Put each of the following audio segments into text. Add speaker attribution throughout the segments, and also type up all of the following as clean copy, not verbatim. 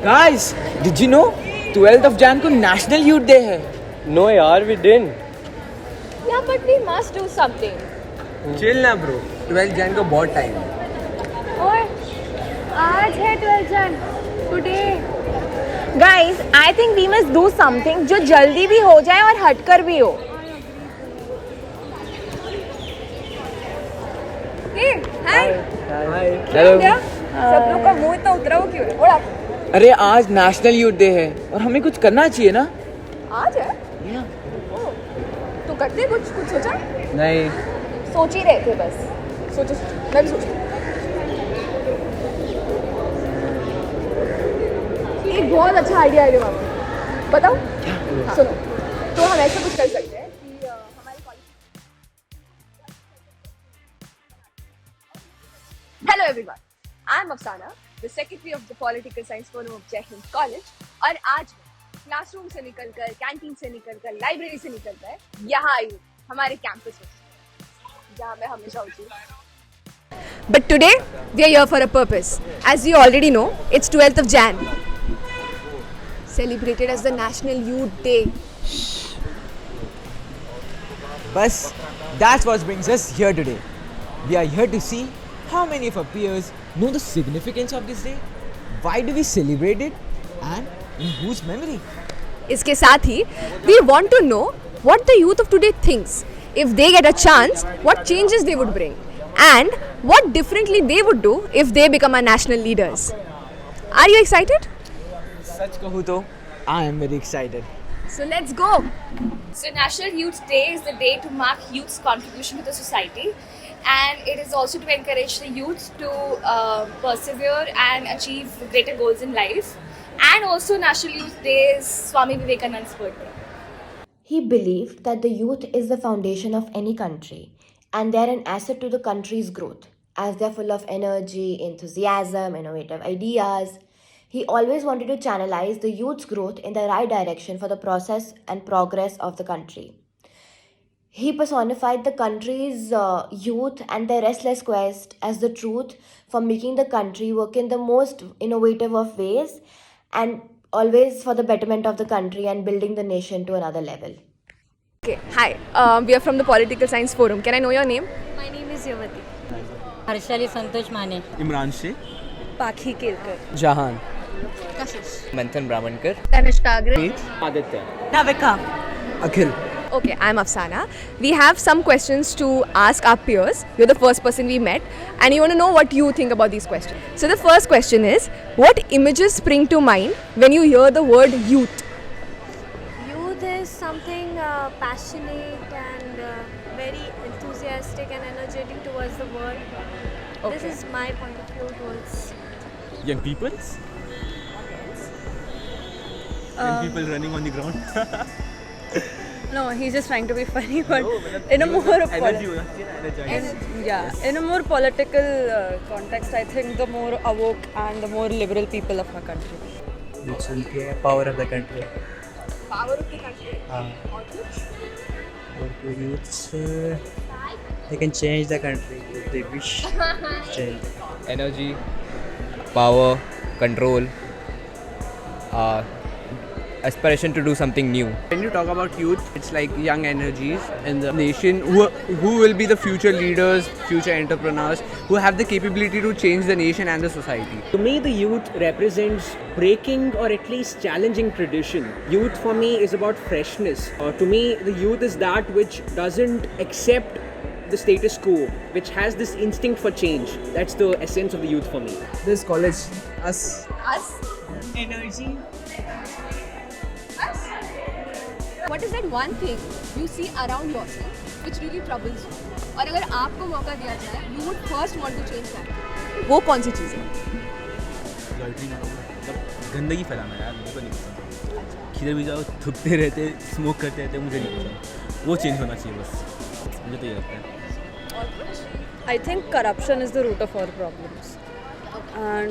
Speaker 1: Guys, did you know 12th of Jan को National Youth Day है?
Speaker 2: No yaar, we didn't.
Speaker 3: Yeah, but we must do something.
Speaker 1: Chill ना bro. 12th Jan को बहुत time है.
Speaker 3: और आज है 12 जन. Today. Guys, I think we must do something जो जल्दी भी हो जाए और हटकर भी हो. Hey, hi.
Speaker 2: Hi.
Speaker 1: Hello.
Speaker 3: सब लोग का मुंह इतना उतरा हो क्यों है? और
Speaker 1: अरे आज नेशनल यूथ डे है और हमें कुछ करना चाहिए ना?
Speaker 3: आज है? तो करते कुछ सोचा?
Speaker 1: नहीं.
Speaker 3: सोच ही रहे थे बस. सोचो. मैं भी सोच रही हूँ. एक बहुत अच्छा आइडिया है आपको. बताओ? सुनो. तो हम ऐसा कुछ कर सकते हैं कि हमारे college. Hello everyone. I'm Afsana, the Secretary of the Political Science Forum of Hind College. और आज मैं क्लासरूम से निकलकर, कैंटीन से निकलकर, लाइब्रेरी से निकलकर यहाँ आई हूँ हमारे कैंपस में, जहाँ मैं हमेशा होती हूँ. But today we are here for a purpose. As you already know, it's 12th of Jan, celebrated as the National Youth Day.
Speaker 1: बस that's what brings us here today. We are here to see how many of our peers know the significance of this day, why do we celebrate it, and in whose memory.
Speaker 3: इसके साथ ही we want to know what the youth of today thinks. If they get a chance, what changes they would bring, and what differently they would do if they become our national leaders. Are you excited?
Speaker 1: सच कहूँ तो I am very excited.
Speaker 3: So let's go.
Speaker 4: So National Youth Day is the day to mark youth's contribution to the society, and it is also to encourage the youth to persevere and achieve greater goals in life. And also National Youth Day is Swami Vivekananda's birthday.
Speaker 5: He believed that the youth is the foundation of any country and they're an asset to the country's growth as they're full of energy, enthusiasm, innovative ideas. He always wanted to channelize the youth's growth in the right direction for the process and progress of the country. He personified the country's youth and their restless quest as the truth for making the country work in the most innovative of ways and always for the betterment of the country and building the nation to another level.
Speaker 3: Okay, hi. We are from the Political Science Forum. Can I know your name?
Speaker 6: My name is Yavati. Harshali Santosh Mane.
Speaker 1: Imran Sheikh.
Speaker 3: Pakhi Kelkar.
Speaker 1: Jahan.
Speaker 3: Kashish.
Speaker 2: Manthan Brahmankar.
Speaker 3: Tanishka Agri.
Speaker 1: Aditya.
Speaker 6: Navika.
Speaker 1: Akhil.
Speaker 3: Okay, I'm Afsana. We have some questions to ask our peers. You're the first person we met and you want to know what you think about these questions. So the first question is, what images spring to mind when you hear the word youth?
Speaker 6: Youth is something passionate and very enthusiastic and energetic towards the world.
Speaker 3: Okay.
Speaker 6: This is my point of view towards
Speaker 7: Young peoples? Young people running on the ground?
Speaker 8: No, he's just trying to be funny, but in a more in a more political context, I think the more awoke and the more liberal people of our country.
Speaker 2: Youth will be a power of the country.
Speaker 3: Power of the country.
Speaker 2: Youths, they can change the country if they wish. Change. Energy, power, control, aspiration to do something new.
Speaker 9: When you talk about youth, it's like young energies in the nation who will be the future leaders, future entrepreneurs, who have the capability to change the nation and the society.
Speaker 10: To me, the youth represents breaking or at least challenging tradition. Youth for me is about freshness. To me, the youth is that which doesn't accept the status quo, which has this instinct for change. That's the essence of the youth for me.
Speaker 1: This college, us.
Speaker 3: Us?
Speaker 6: energy.
Speaker 3: What is that one thing you see around yourself which really troubles you? और अगर आपको मौका दिया जाए, you would first want to change that. वो कौन सी चीज़ है?
Speaker 7: गंदगी फैलाना यार, मुझे नहीं पसंद. किधर भी जाओ थूकते रहते, स्मोक करते रहते, मुझे नहीं पसंद. वो चेंज होना चाहिए बस. मुझे तो ये लगता है.
Speaker 3: और कुछ?
Speaker 8: I think corruption is the root of all problems. And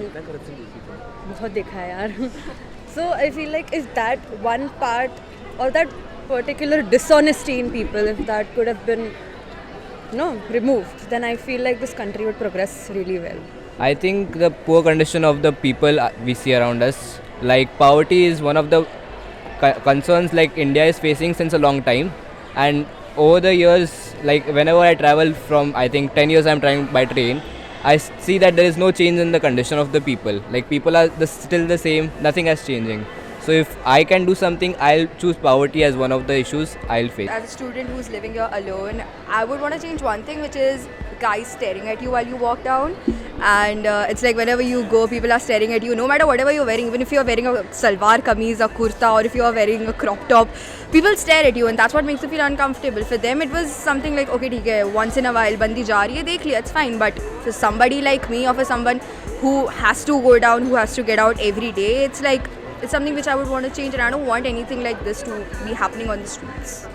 Speaker 8: बहुत देखा है यार. So I feel like if that one part or that particular dishonesty in people, if that could have been removed, then I feel like this country would progress really well.
Speaker 2: I think the poor condition of the people we see around us Like poverty is one of the concerns like India is facing since a long time, and over the years, like whenever I travel from, I think 10 years I'm traveling by train, I see that there is no change in the condition of the people. Like people are still the same, nothing has changing. So if I can do something, I'll choose poverty as one of the issues I'll face.
Speaker 3: As a student who's living here alone, I would want to change one thing, which is guys staring at you while you walk down. And it's like whenever you go, people are staring at you, no matter whatever you're wearing. Even if you're wearing a salwar kameez, a kurta, or if you're wearing a crop top, people stare at you, and that's what makes you feel uncomfortable. For them, it was something like, okay, theek hai, once in a while, bandi ja rahi hai, dekh liya, it's fine. But for somebody like me, or for someone who has to go down, who has to get out every day, it's like, it's something which I would want to change, and I don't want anything like this to be happening on the streets.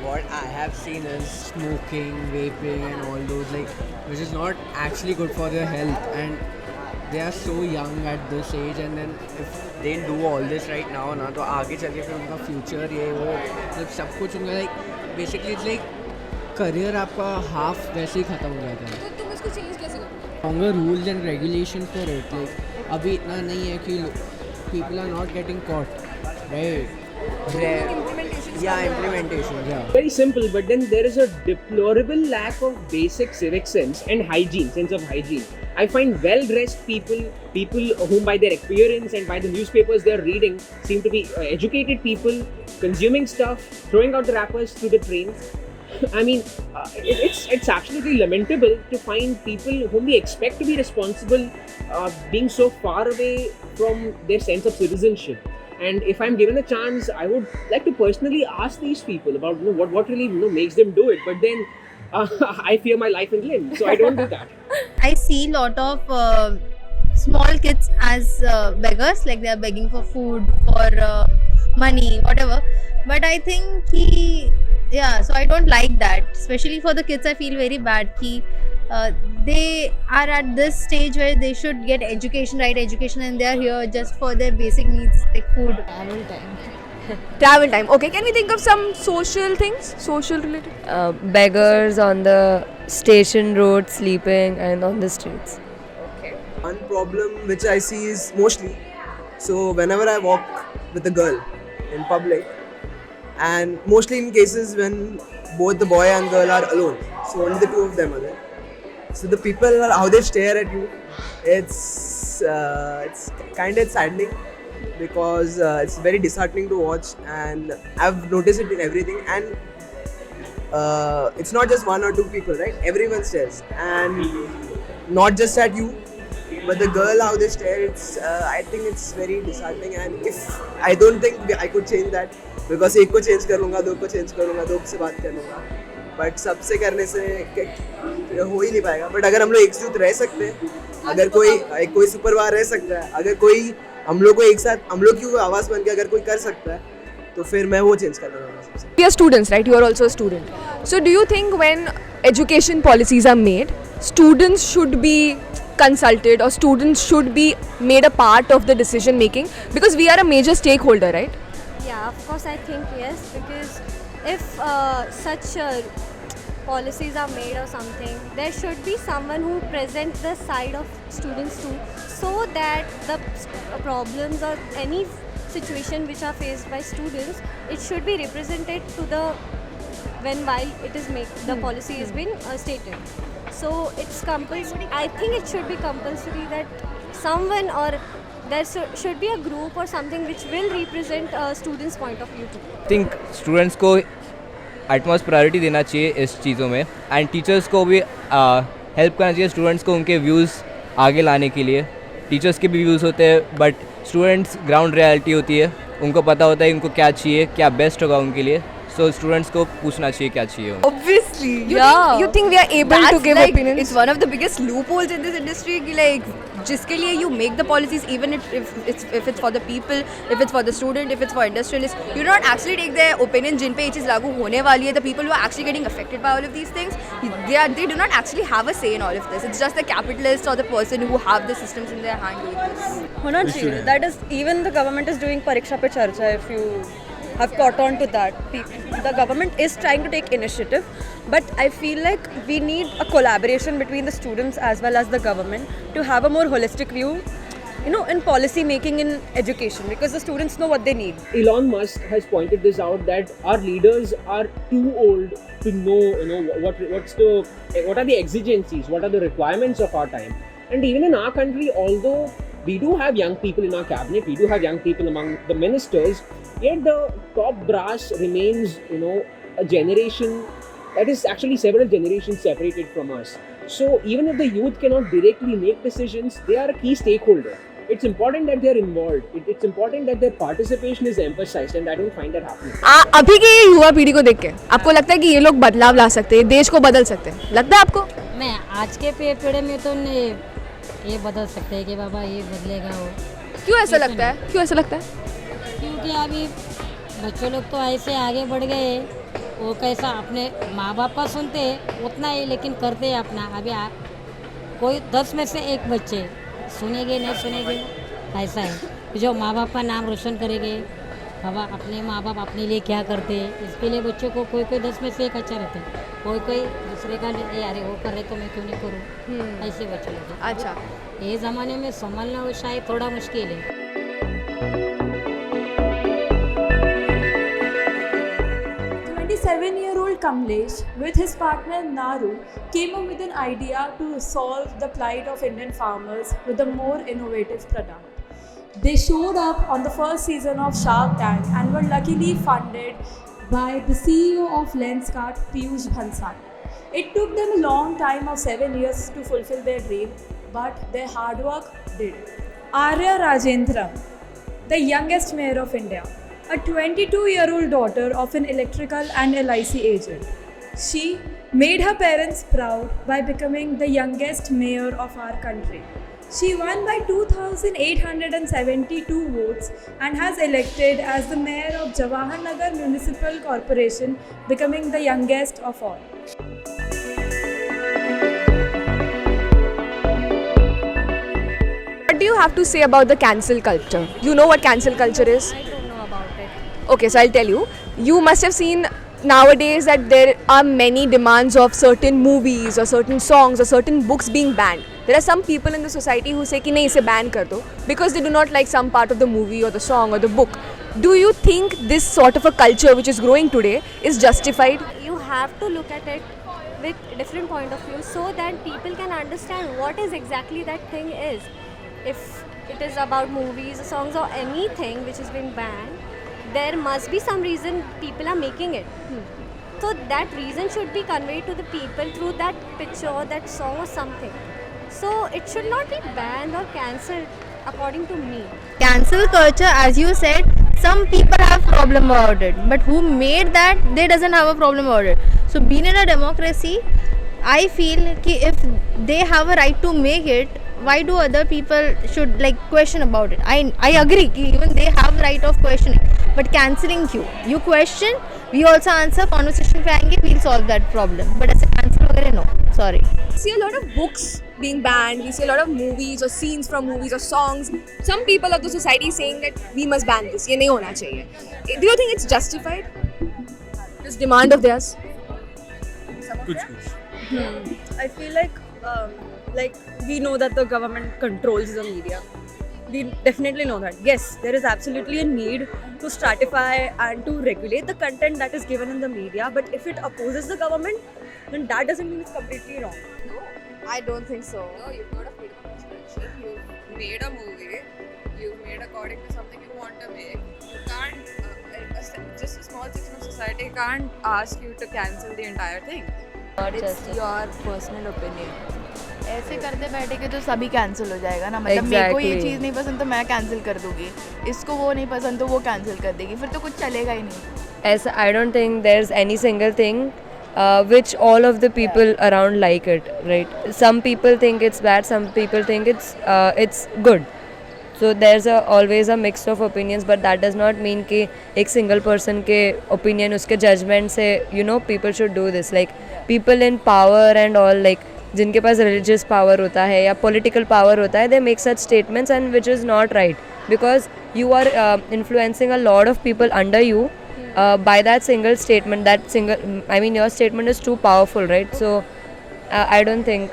Speaker 11: What I have seen is smoking, vaping and all those, like, which is not actually good for their health, and they are so young at this age, and then if they do all this right now ना तो आगे चल के फिर उनका future ये वो मतलब सब कुछ उनका like basically it's like career आपका half वैसे ही खत्म हो जाता है.
Speaker 3: तो तुम इसको change कैसे करोगे?
Speaker 11: Stronger rules and regulation for it, like अभी इतना नहीं है कि people are not getting caught, right? Implementation.
Speaker 10: Very simple, but then there is a deplorable lack of basic civic sense and hygiene, sense of hygiene. I find well-dressed people whom by their appearance and by the newspapers they are reading seem to be educated people, consuming stuff, throwing out the wrappers through the trains. I mean, it's absolutely lamentable to find people whom we expect to be responsible being so far away from their sense of citizenship. And if I'm given a chance, I would like to personally ask these people about what really makes them do it. But then I fear my life and limb, so I don't do that.
Speaker 12: I see a lot of small kids as beggars, like they are begging for food, for money, whatever. But I think so I don't like that. Especially for the kids, I feel very bad. They are at this stage where they should get education, and they are here just for their basic needs like food.
Speaker 3: Travel time. Okay, can we think of some social things? Social related?
Speaker 13: Beggars on the station road sleeping and on the streets.
Speaker 3: Okay.
Speaker 14: One problem which I see is mostly, so whenever I walk with a girl in public, and mostly in cases when both the boy and girl are alone, so only the two of them are there. So the people, how they stare at you, it's kind of saddening, because it's very disheartening to watch, and I've noticed it in everything. And it's not just one or two people, right? Everyone stares, and not just at you, but the girl, how they stare. It's I think it's very disheartening, and if I don't think I could change that, because एक को change कर लूँगा, दो को change करूँगा, दो से बात कर लूँगा, but सबसे करने से हो ही नहीं पाएगा. बट अगर हम लोग एकजुट रह सकते हैं, अगर कोई सुपरवार रह सकता है, अगर कोई हम लोग को एक साथ हम लोग की आवाज़ बन के अगर कोई कर सकता है, तो फिर मैं वो चेंज करना चाहूँगा सबसे.
Speaker 3: We are students, right? You are also a student. So do you think when education policies are made, students should be consulted, or students should be made a part of the decision making, because we are a major stakeholder, right?
Speaker 6: Yeah, of course I think yes, because if such policies are made or something, there should be someone who presents the side of students too, so that the problems or any situation which are faced by students, it should be represented to the while it is made, the policy has been stated. So it's compulsory. I think it should be compulsory that someone, or there should be a group or something which will represent a student's point of view too.
Speaker 2: I think students को utmost priority देना चाहिए इस चीज़ों में, and teachers को भी help करना चाहिए स्टूडेंट्स को उनके व्यूज़ आगे लाने के लिए. टीचर्स के भी व्यूज़ होते हैं, बट स्टूडेंट्स ग्राउंड रियलिटी होती है, उनको पता होता है उनको क्या चाहिए, क्या बेस्ट होगा उनके लिए. So students को पूछना चाहिए क्या चाहिए.
Speaker 3: Obviously, you think we are able to give opinions? It's one of the biggest loopholes in this industry. Like, जिसके लिए you make the policies, even if it's for the people, if it's for the student, if it's for industrialists, you do not actually take their opinion जिन पे ये चीज़ लागू होने वाली है. The people who are actually getting affected by all of these things, they do not actually have a say in all of this. It's just the capitalists or the person who have the systems in their hand doing this.
Speaker 8: होना चाहिए. That is, even the government is doing परीक्षा पे चर्चा. If you have caught on to that, the government is trying to take initiative, but I feel like we need a collaboration between the students as well as the government to have a more holistic view in policy making in education, because the students know what they need.
Speaker 10: Elon Musk has pointed this out, that our leaders are too old to know, what are the exigencies, what are the requirements of our time. And even in our country, although we do have young people in our cabinet, we do have young people among the ministers, yet the top brass remains, a generation that is actually several generations separated from us. So even if the youth cannot directly make decisions, they are a key stakeholder. It's important that they're involved. It's important that their participation is emphasized, and I don't find that happening.
Speaker 15: अभी की युवा पीढ़ी को देख के आपको लगता है कि ये लोग बदलाव ला सकते हैं, देश को बदल सकते हैं, लगता है आपको?
Speaker 16: मैं आज के पीढ़ी में तो ये बदल सकते हैं कि बाबा ये बदलेगा वो।
Speaker 15: क्यों ऐसा लगता है?
Speaker 16: क्योंकि अभी बच्चों लोग तो ऐसे आगे बढ़ गए, वो कैसा अपने माँ बाप का सुनते उतना ही, लेकिन करते अपना। अभी कोई 10 में से 1 बच्चे सुनेंगे नहीं सुनेंगे, ऐसा है। जो माँ बाप का नाम रोशन करेंगे, बाबा अपने माँ बाप अपने लिए क्या करते हैं, इसके लिए बच्चों को कोई 10 में से 1 अच्छा रहता है, कोई दूसरे का अरे वो कर रहे तो मैं क्यों नहीं करूँ, ऐसे बच्चे लोग।
Speaker 15: अच्छा,
Speaker 16: ये ज़माने में संभालना वो शायद थोड़ा मुश्किल है।
Speaker 17: 27-year-old Kamlesh, with his partner Naru, came up with an idea to solve the plight of Indian farmers with a more innovative product. They showed up on the first season of Shark Tank and were luckily funded by the CEO of Lenskart, Piyush Bhansali. It took them a long time of 7 years to fulfill their dream, but their hard work did. Arya Rajendram, the youngest mayor of India, a 22-year-old daughter of an electrical and LIC agent. She made her parents proud by becoming the youngest mayor of our country. She won by 2,872 votes and has elected as the mayor of Jawaharnagar Municipal Corporation, becoming the youngest of all.
Speaker 15: What do you have to say about the cancel culture? You know what cancel culture is?
Speaker 16: I don't know about it.
Speaker 15: Okay, so I'll tell you. You must have seen nowadays that there are many demands of certain movies or certain songs or certain books being banned. There are some people in the society who say कि नहीं इसे ban कर दो because they do not like some part of the movie or the song or the book. Do you think this sort of a culture which is growing today is justified?
Speaker 6: You have to look at it with different point of view so that people can understand what is exactly that thing is. If it is about movies, songs or anything which has been banned, there must be some reason people are making it. So that reason should be conveyed to the people through that picture or that song or something. So it should not be banned or cancelled according to me.
Speaker 12: Cancel culture, as you said, some people have problem about it, but who made that, they doesn't have a problem about it. So being in a democracy, I feel ki if they have a right to make it, why do other people should question about it? I agree ki even they have right of questioning, but cancelling you question, we also answer, conversation पे आएंगे, we'll solve that problem, but as a cancel वगैरह no, sorry.
Speaker 3: We see a lot of books being banned, we see a lot of movies or scenes from movies or songs. Some people of the society saying that we must ban this, ये नहीं होना चाहिए. Do you think it's justified? This demand of theirs?
Speaker 8: I feel like we know that the government controls the media. We definitely know that. Yes, there is absolutely a need to stratify and to regulate the content that is given in the media. But if it opposes the government, then that doesn't mean it's completely wrong.
Speaker 3: No, I don't think so.
Speaker 18: No, you've got a freedom of expression. You've made a movie. You've made according to something you want to make. You can't, just a small section of society can't ask you to cancel the entire thing. It's your personal opinion.
Speaker 19: ऐसे करते बैठेंगे तो सभी cancel हो जाएगा ना, मतलब मेरे को ये चीज़ नहीं पसंद तो मैं कैंसिल कर दूंगी, इसको वो नहीं पसंद तो वो कैंसिल कर देगी, फिर तो कुछ चलेगा ही नहीं.
Speaker 13: ऐसा I don't think there's any single thing which all of the people around like it, right? Some people think it's bad, some people think it's good. So there's always a mix of opinions, but that does not mean कि एक single person के opinion उसके judgment से people should do this. Like people in power and all, जिनके पास religious power होता है या political power होता है, they make such statements and which is not right because you are influencing a lot of people under you by that single statement. Your statement is too powerful, right? So I don't think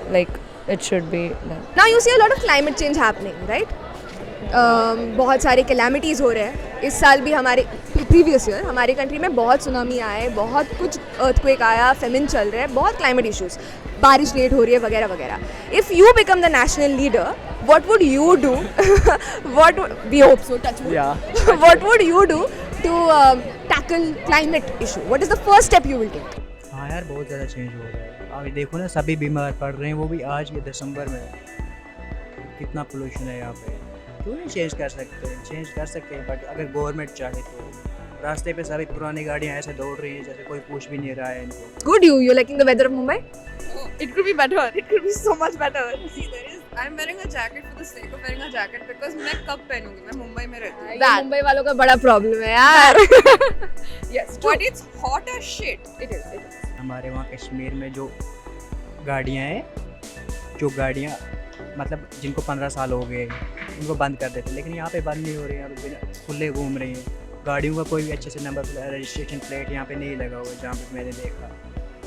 Speaker 13: it should be done.
Speaker 3: Now you see a lot of climate change happening, right?
Speaker 15: बहुत सारे calamities हो रहे हैं। इस साल भी हमारे previous year हमारे कंट्री में बहुत सुनामी आए, बहुत कुछ अर्थक्वेक आया, फेमिन चल रहा है, बहुत क्लाइमेट इश्यूज़, बारिश लेट हो रही है वगैरह वगैरह। If you become the national leader, what would you do? We hope so, touch wood.
Speaker 20: Yeah.
Speaker 15: What would you do to tackle climate issue? What is the first step you will take?
Speaker 20: हाँ यार, बहुत ज़्यादा change हो रहा है। अभी देखो ना, सभी बीमार पड़ रहे हैं, वो भी आज के दिसंबर में। कितना पोल्यूशन है यहाँ पे। क्यों नहीं चेंज कर सकते? चेंज कर सकते हैं, बट अगर गवर्नमेंट चाहे तो। रास्ते पे सभी पुरानी गाड़ियाँ ऐसे दौड़ रही हैं जैसे कोई पूछ भी नहीं रहा है इनको।
Speaker 15: Good, you're liking the weather of Mumbai?
Speaker 18: It could be better. It could be so much better. See, I'm wearing a jacket for the sake of wearing a jacket because मैं कब पहनूंगी? मैं मुंबई में रहती हूँ.
Speaker 15: ये मुंबई वालों का बड़ा प्रॉब्लम है यार।
Speaker 18: Yes, but it's hot as shit. It is.
Speaker 20: हमारे वहाँ कश्मीर में जो गाड़ियाँ हैं, जो गाड़ियाँ मतलब जिनको 15 साल हो गए, उनको बंद कर देते, लेकिन यहाँ पे बंद नहीं हो रही हैं, बिना खुले घूम रही हैं। गाड़ियों का कोई भी अच्छे से नंबर रजिस्ट्रेशन प्लेट यहाँ पे नहीं लगा हुआ है, जहाँ पे मैंने देखा।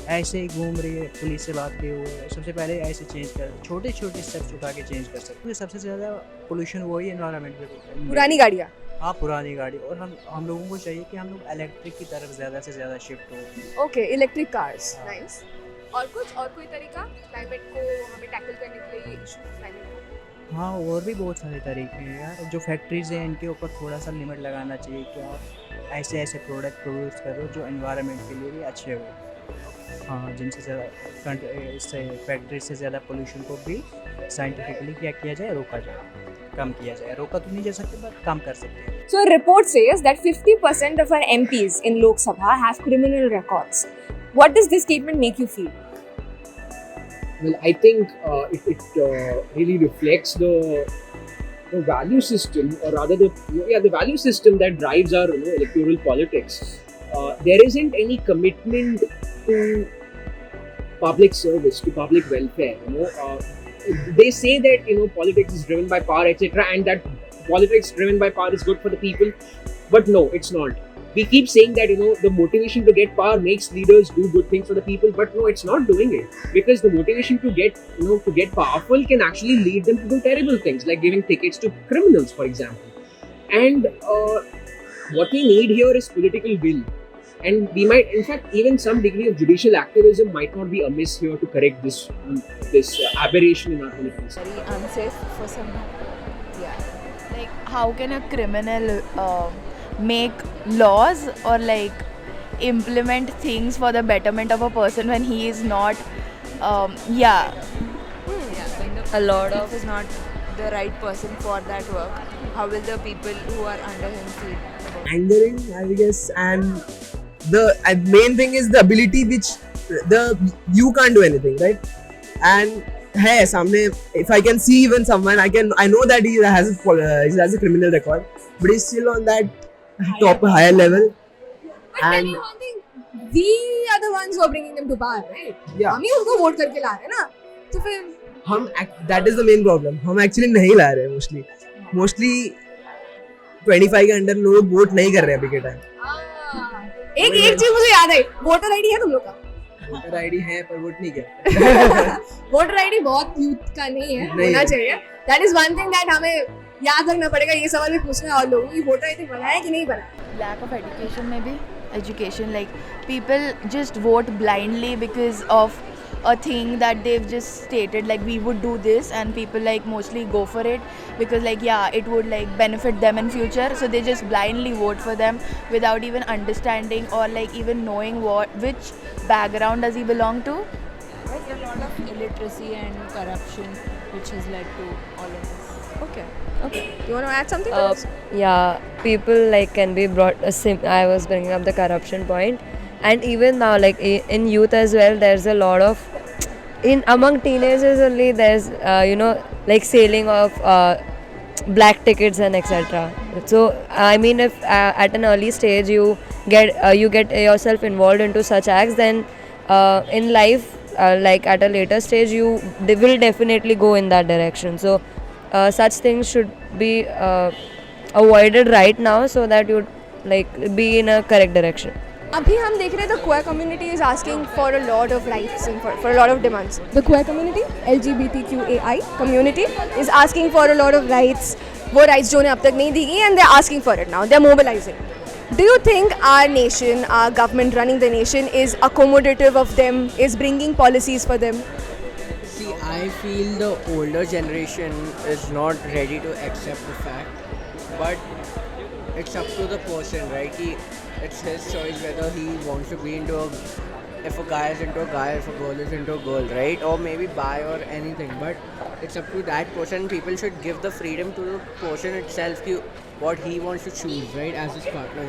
Speaker 20: ऐसे ही घूम रही है, पुलिस से बात किए हुए। सबसे पहले ऐसे चेंज कर, छोटे छोटे स्टेप्स उठा के चेंज कर सकते हैं। सबसे ज़्यादा पोल्यूशन वही एनवायरनमेंट पे,
Speaker 15: पुरानी गाड़ियाँ।
Speaker 20: हाँ, पुरानी गाड़ी। और हम लोगों को चाहिए कि हम लोग इलेक्ट्रिक की तरफ ज़्यादा से ज़्यादा शिफ्ट हो।
Speaker 15: Okay, electric cars, nice. और कोई तरीका क्लाइमेट को हमें टैकल करने के लिए, ये इशू क्लाइमेट को?
Speaker 20: हाँ, और भी बहुत सारे तरीके हैं यार। जो फैक्ट्रीज़ हैं, इनके ऊपर थोड़ा सा लिमिट लगाना चाहिए कि आप ऐसे ऐसे प्रोडक्ट प्रोड्यूस करो जो एनवायरनमेंट के लिए भी अच्छे हो। हाँ, जिनसे ज़्यादा इससे फैक्ट्री से ज़्यादा पोल्यूशन को भी साइंटिफिकली क्या किया जाए, रोका जाए, कम किया जाए। रोका तो नहीं जा सकते, बट कम कर सकते हैं।
Speaker 15: So a report says that 50% of our MPs in Lok Sabha have criminal records. What does this statement make you feel?
Speaker 10: Well, I think it really reflects the value system, or rather the value system that drives our electoral politics. There isn't any commitment to public service, to public welfare. They say that politics is driven by power, etc., and that politics driven by power is good for the people, but no, it's not. We keep saying that the motivation to get power makes leaders do good things for the people, but no, it's not doing it, because the motivation to get powerful can actually lead them to do terrible things, like giving tickets to criminals, for example. And what we need here is political will. And we might, in fact, even some degree of judicial activism might not be amiss here to correct this aberration in our politics.
Speaker 19: Very unsafe for some. Yeah. Like, how can a criminal make laws or like implement things for the betterment of a person when he is not?
Speaker 13: A lot of
Speaker 19: is not the right person for that work. How will the people who are under him feel?
Speaker 14: Angering, I guess, and the main thing is the ability which you can't do anything, right? And hey, samne, if I can see even someone, I know that he has a criminal record, but he's still on that higher level.
Speaker 15: But tell me one thing, we are the ones who are bringing them to power, right?
Speaker 14: Yeah.
Speaker 15: हम ही उनको vote करके ला रहे हैं ना, तो फिर
Speaker 14: that is the main problem. हम actually नहीं ला रहे हैं mostly 25 के अंडर लोग वोट नहीं कर रहे हैं अभी के टाइम।
Speaker 15: एक चीज मुझे याद आई, वोटर आईडी है तुम लोग का?
Speaker 14: वोटर आईडी है, पर वोट नहीं किया।
Speaker 15: वोटर आईडी बहुत यूथ का नहीं है, होना चाहिए। That is one thing that हमें याद रखना पड़ेगा। ये सवाल भी पूछना है और लोगों की, वोटर आईडी बनाया कि नहीं बनाया?
Speaker 19: Lack of education, maybe. Education, like people just vote blindly because of a thing that they've just stated, like we would do this, and people like mostly go for it because like it would like benefit them in future, so they just blindly vote for them without even understanding or like even knowing which background does he belong to.
Speaker 21: There's a lot of illiteracy and corruption which has led to all of this.
Speaker 15: Okay. You want to add something?
Speaker 13: Yeah, people like can be brought. I was bringing up the corruption point, and even now, like in youth as well, there's a lot of among teenagers only. There's like selling of black tickets and etc. So I mean, if at an early stage you get yourself involved into such acts, then in life, like at a later stage, they will definitely go in that direction. So such things should be avoided right now, so that you like be in a correct direction.
Speaker 15: अभी हम देख रहे हैं the queer community is asking for a lot of rights and for a lot of demands. The queer community, LGBTQAI community, is asking for a lot of rights वो rights जो उन्हें अब तक नहीं दी गई, and they're asking for it now. They're mobilizing. Do you think our nation, our government running the nation, is accommodative of them, is bringing policies for them?
Speaker 11: See, I feel the older generation is not ready to accept the fact, but it's up to the person, right? It's his choice whether he wants to be into if a guy is into a guy, if a girl is into a girl, right? Or maybe bi or anything, but it's up to that person. People should give the freedom to the person itself to what he wants to choose, right? As his partner,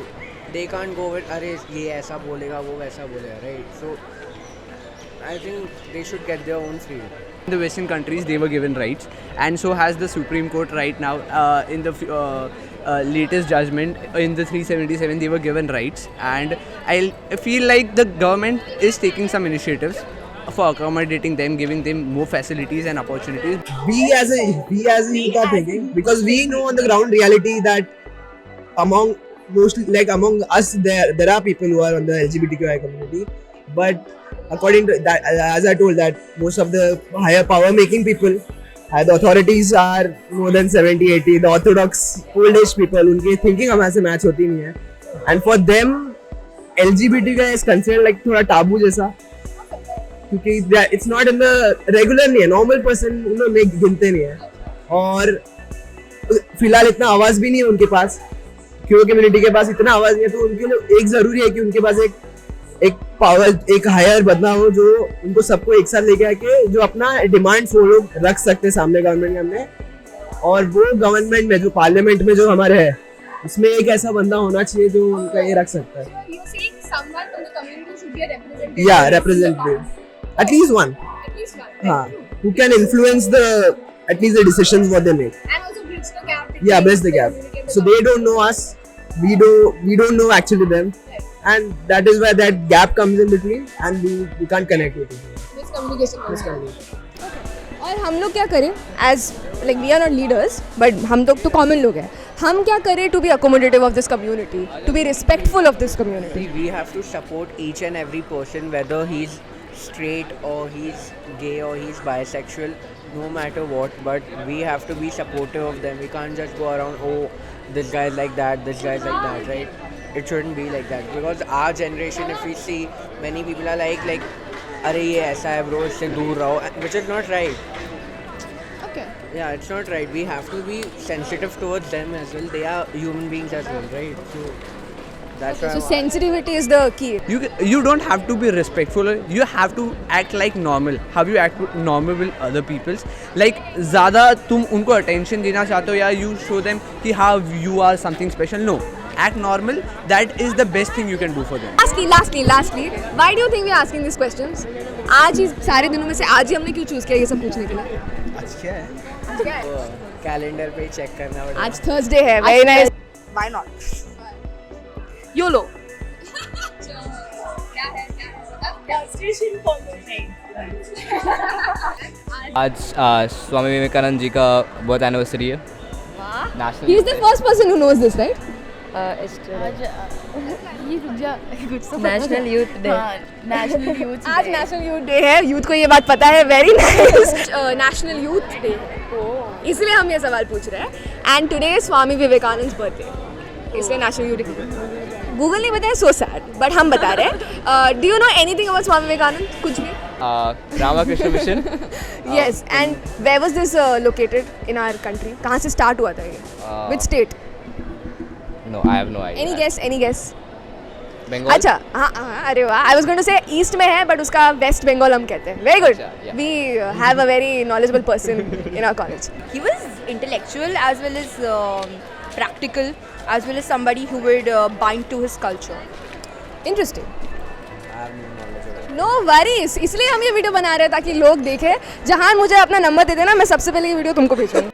Speaker 11: they can't go with अरे ये ऐसा बोलेगा वो वैसा बोलेगा, right? So I think they should get their own freedom.
Speaker 9: In the Western countries, they were given rights, and so has the Supreme Court right now. In the latest judgment in the 377, they were given rights, and I feel like the government is taking some initiatives for accommodating them, giving them more facilities and opportunities.
Speaker 14: We as a youth are thinking, because we know on the ground reality that among us there are people who are on the LGBTQI community, but according to that, as I told, that most of the higher power making people, the authorities are more than 70-80, the orthodox old age people, उनकी thinking हमारे से match होती नहीं है, and for them LGBTQI is considered like थोड़ा taboo जैसा, क्योंकि it's not in the regular नहीं है, normal person उन्होंने गिनते नहीं है, और फिलहाल इतना आवाज भी नहीं है उनके पास, क्यों कम्युनिटी के पास इतना आवाज नहीं है, तो उनके लिए एक जरूरी है कि उनके पास एक पावर, एक हायर बंदा हो जो उनको सबको एक साथ लेके आके जो अपना डिमांड्स वो लोग रख सकते हैं सामने गवर्नमेंट के सामने, और वो गवर्नमेंट में जो पार्लियामेंट में जो हमारे है उसमें एक ऐसा बंदा होना चाहिए जो उनका ये रख सकता है. या representative, at least one. हाँ, who can influence at least the decisions what they make.
Speaker 3: And also bridge the gap.
Speaker 14: Yeah, bridge the gap. So they don't know us, we don't know actually them, and that is where that gap comes in between, and we can't connect with it.
Speaker 3: Miscommunication. और हम लोग क्या करें as like we are not leaders, but हम लोग तो common लोग हैं, हम क्या करें to be accommodative of this community, to be respectful of this community?
Speaker 11: We have to support each and every person, whether he's straight or he's gay or he's bisexual, no matter what, but we have to be supportive of them. We can't just go around, oh, this guy's like that, this guy's like that, right? It shouldn't be like that, because our generation, if we see, many people are like अरे ये ऐसा है bro, इससे दूर रहो, which is not right.
Speaker 3: Okay.
Speaker 11: Yeah, it's not right. We have to be sensitive towards them as well. They are human beings as well, right? So that's why.
Speaker 3: So sensitivity is the key.
Speaker 9: You don't have to be respectful. You have to act like normal. How you act normal with other people's. Like ज़्यादा तुम उनको attention देना चाहते हो या you show them कि how you are something special. No. Act normal. That is the best thing you can do for them.
Speaker 3: Lastly, why do you think we are asking these questions? आज ही सारे दिनों में से आज ही हमने क्यों choose किया ये सब पूछने के लिए?
Speaker 11: आज क्या है? कैलेंडर पे चेक करना पड़ेगा.
Speaker 3: आज थर्सडे है. Very nice. Why not? YOLO.
Speaker 2: आज स्वामी विवेकानंद जी का बर्थ एनिवर्सरी है.
Speaker 3: He is the first person who knows this, right?
Speaker 13: National youth day.
Speaker 3: आज नेशनल यूथ डे है. यूथ को ये बात पता है. Very nice. National youth day, इसलिए हम ये सवाल पूछ रहे हैं. And today is Swami Vivekananda birthday, इसलिए नेशनल यूथ डे. गूगल नहीं बताया, सो सैड, बट हम बता रहे हैं. Do you know anything about Swami Vivekananda? कुछ भी?
Speaker 2: Ramakrishna mission.
Speaker 3: Yes. And where was this located in our country? कहाँ से स्टार्ट हुआ था ये? Which state?
Speaker 2: No, I have no idea.
Speaker 3: Any guess?
Speaker 2: Bengal.
Speaker 3: अच्छा, हाँ, अरे वाह. I was going to say east में है, but उसका वेस्ट बंगाल हम कहते हैं. Very good.
Speaker 2: Yeah.
Speaker 3: We have a very knowledgeable person in our college.
Speaker 19: He was intellectual as well as practical, as well as somebody who would bind to his culture.
Speaker 3: Interesting. No worries. इसलिए हम ये video बना रहे हैं ताकि लोग देखें. जहाँ मुझे अपना नंबर दे देना, मैं सबसे पहले ये वीडियो तुमको भेजूंगी.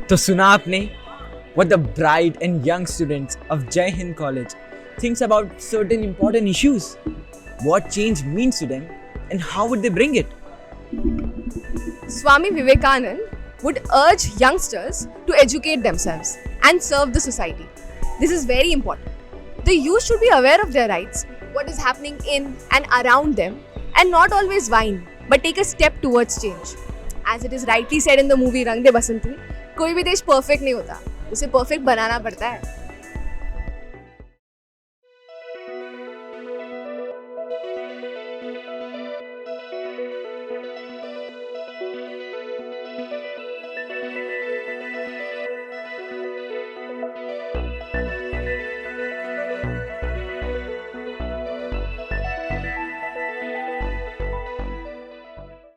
Speaker 1: तो सुना आपने what the bright and young students of Jai Hind College thinks about certain important issues. What change means to them and how would they bring it?
Speaker 3: Swami Vivekananda would urge youngsters to educate themselves and serve the society. This is very important. The youth should be aware of their rights, what is happening in and around them,
Speaker 15: and not always whine, but take a step towards change. As it is rightly said in the movie Rang De Basanti, कोई भी देश perfect नहीं होता, उसे perfect बनाना पड़ता है.